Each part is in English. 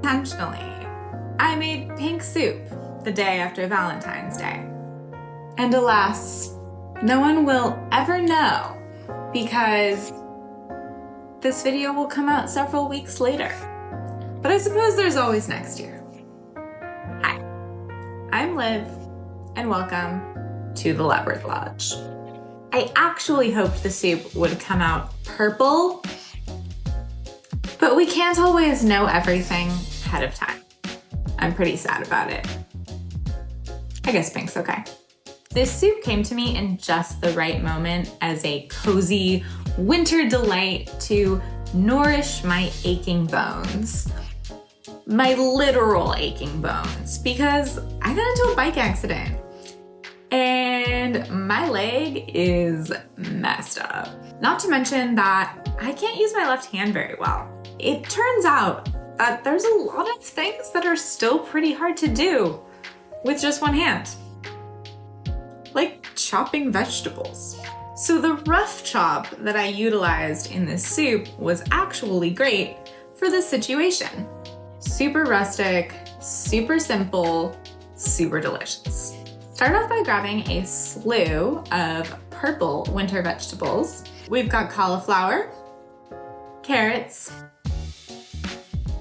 intentionally. I made pink soup the day after Valentine's Day. And alas, no one will ever know because this video will come out several weeks later. But I suppose there's always next year. Hi, I'm Liv, and welcome to the Leopard Lodge. I actually hoped the soup would come out purple, but we can't always know everything ahead of time. I'm pretty sad about it. I guess pink's okay. This soup came to me in just the right moment as a cozy winter delight to nourish my aching bones. My literal aching bones, because I got into a bike accident and my leg is messed up. Not to mention that I can't use my left hand very well. It turns out that there's a lot of things that are still pretty hard to do with just one hand. Like chopping vegetables. So the rough chop that I utilized in this soup was actually great for this situation. Super rustic, super simple, super delicious. Start off by grabbing a slew of purple winter vegetables. We've got cauliflower, carrots,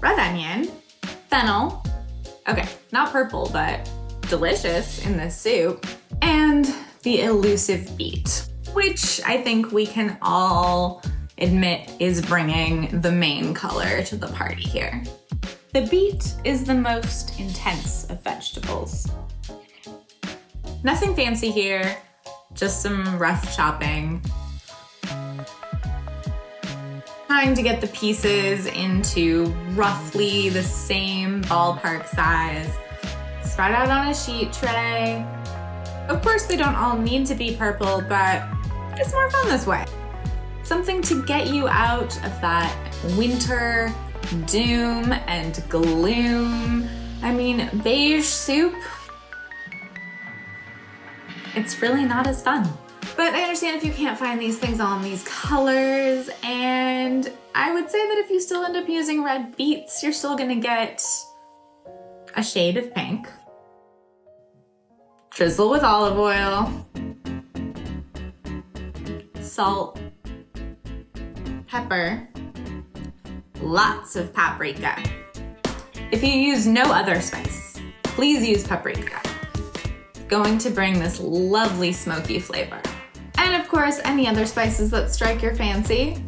red onion, fennel, okay, not purple, but delicious in this soup, and the elusive beet, which I think we can all admit is bringing the main color to the party here. The beet is the most intense of vegetables. Nothing fancy here, just some rough chopping. Trying to get the pieces into roughly the same ballpark size. Spread out on a sheet tray. Of course, they don't all need to be purple, but it's more fun this way. Something to get you out of that winter doom and gloom. I mean, beige soup, it's really not as fun. But I understand if you can't find these things all in these colors, and I would say that if you still end up using red beets, you're still gonna get a shade of pink. Drizzle with olive oil, salt, pepper, lots of paprika. If you use no other spice, please use paprika. It's going to bring this lovely smoky flavor. And of course, any other spices that strike your fancy.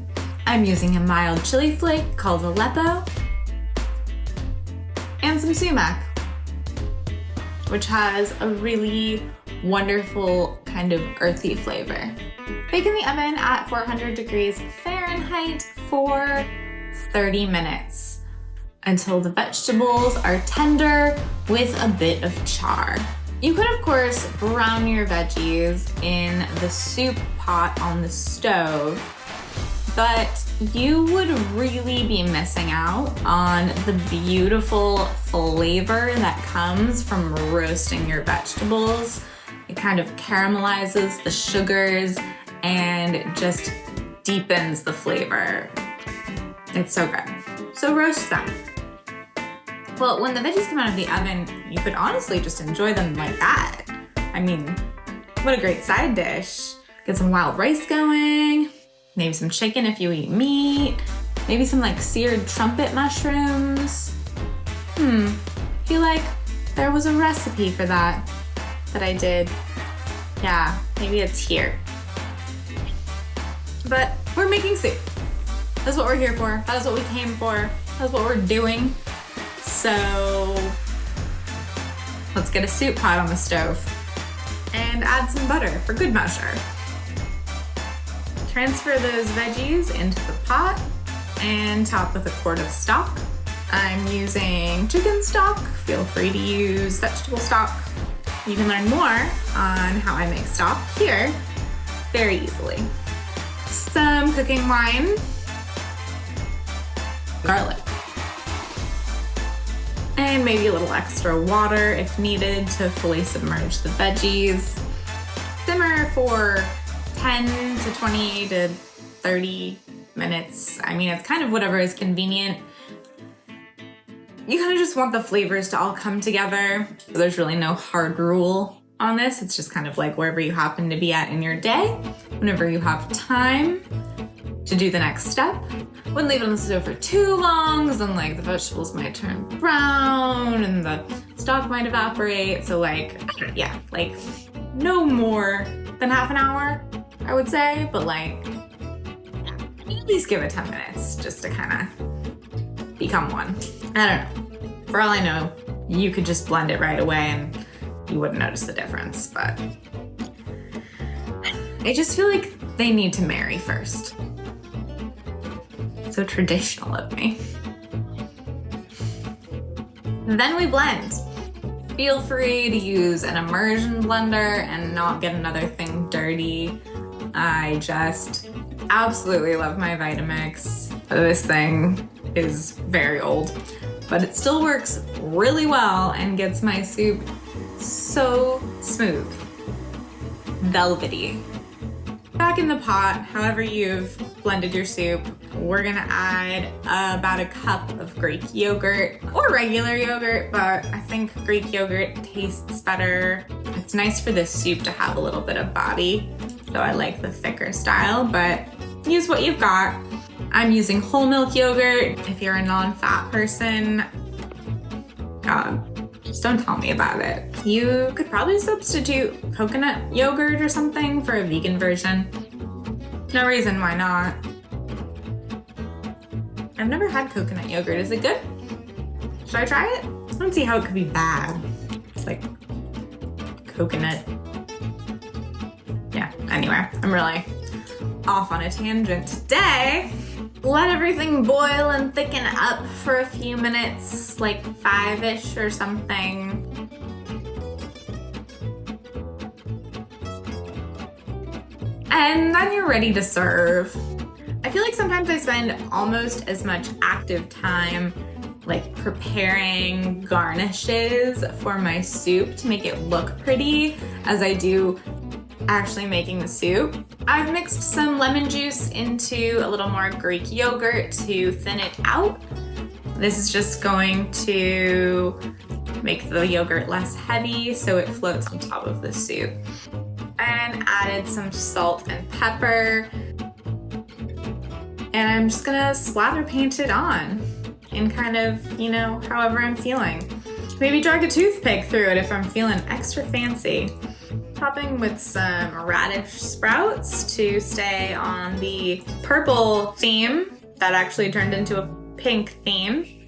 I'm using a mild chili flake called Aleppo, and some sumac, which has a really wonderful kind of earthy flavor. Bake in the oven at 400 degrees Fahrenheit for 30 minutes until the vegetables are tender with a bit of char. You could, of course, brown your veggies in the soup pot on the stove, but you would really be missing out on the beautiful flavor that comes from roasting your vegetables. It kind of caramelizes the sugars and just deepens the flavor. It's so good. So roast them. Well, when the veggies come out of the oven, you could honestly just enjoy them like that. I mean, what a great side dish. Get some wild rice going, maybe some chicken if you eat meat, maybe some like seared trumpet mushrooms. Feel like there was a recipe for that I did. Yeah, maybe it's here. But we're making soup. That's what we're here for. That is what we came for. That's what we're doing. So let's get a soup pot on the stove and add some butter for good measure. Transfer those veggies into the pot and top with a quart of stock. I'm using chicken stock. Feel free to use vegetable stock. You can learn more on how I make stock here very easily. Some cooking wine, garlic, and maybe a little extra water if needed to fully submerge the veggies. Simmer for 10 to 20 to 30 minutes. I mean, it's kind of whatever is convenient. you kind of just want the flavors to all come together. There's really no hard rule on this. It's just kind of like wherever you happen to be at in your day, whenever you have time to do the next step. Wouldn't leave it on the stove for too long, because then like the vegetables might turn brown and the stock might evaporate. So like, yeah, like no more than half an hour, I would say, but like, yeah, at least give it 10 minutes just to kind of become one. I don't know. For all I know, you could just blend it right away and you wouldn't notice the difference, but I just feel like they need to marry first. So traditional of me. Then we blend. Feel free to use an immersion blender and not get another thing dirty. I just absolutely love my Vitamix. This thing is very old, but it still works really well and gets my soup so smooth, velvety. Back in the pot, however you've blended your soup, we're gonna add about a cup of Greek yogurt or regular yogurt, but I think Greek yogurt tastes better. It's nice for this soup to have a little bit of body, so I like the thicker style, but use what you've got. I'm using whole milk yogurt. If you're a non-fat person, just don't tell me about it. You could probably substitute coconut yogurt or something for a vegan version. No reason why not. I've never had coconut yogurt. Is it good? Should I try it? I don't see how it could be bad. It's like coconut. Yeah, anyway, I'm really off on a tangent today. Let everything boil and thicken up for a few minutes, like 5-ish or something. And then you're ready to serve. I feel like sometimes I spend almost as much active time like preparing garnishes for my soup to make it look pretty as I do actually making the soup. I've mixed some lemon juice into a little more Greek yogurt to thin it out. This is just going to make the yogurt less heavy so it floats on top of the soup. And added some salt and pepper. And I'm just gonna slather paint it on in kind of, you know, however I'm feeling. Maybe drag a toothpick through it if I'm feeling extra fancy. Topping with some radish sprouts to stay on the purple theme that actually turned into a pink theme.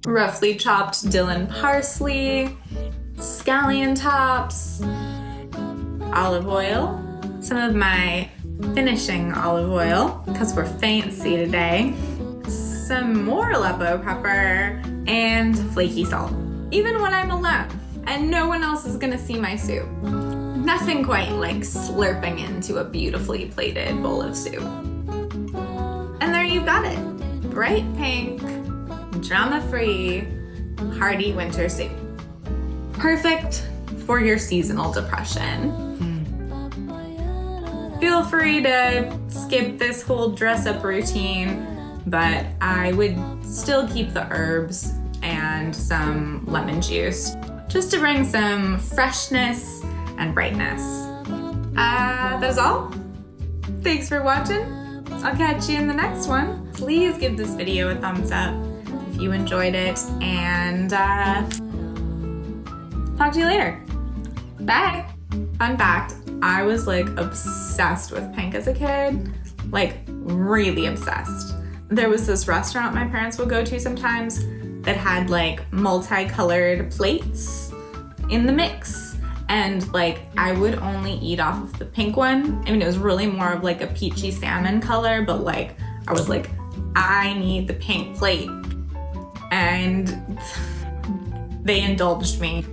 Roughly chopped Dillon parsley, scallion tops, olive oil, some of my finishing olive oil, because we're fancy today, some more Aleppo pepper, and flaky salt. Even when I'm alone and no one else is gonna see my soup. Nothing quite like slurping into a beautifully plated bowl of soup. And there you've got it. Bright pink, drama-free, hearty winter soup. Perfect for your seasonal depression. Feel free to skip this whole dress-up routine, but I would still keep the herbs and some lemon juice, just to bring some freshness and brightness. That is all. Thanks for watching. I'll catch you in the next one. Please give this video a thumbs up if you enjoyed it, and talk to you later. Bye. Fun fact, I was like obsessed with pink as a kid, like really obsessed. There was this restaurant my parents would go to sometimes that had like multicolored plates in the mix, and like I would only eat off of the pink one. I mean, it was really more of like a peachy salmon color, but like I was like, I need the pink plate, and they indulged me.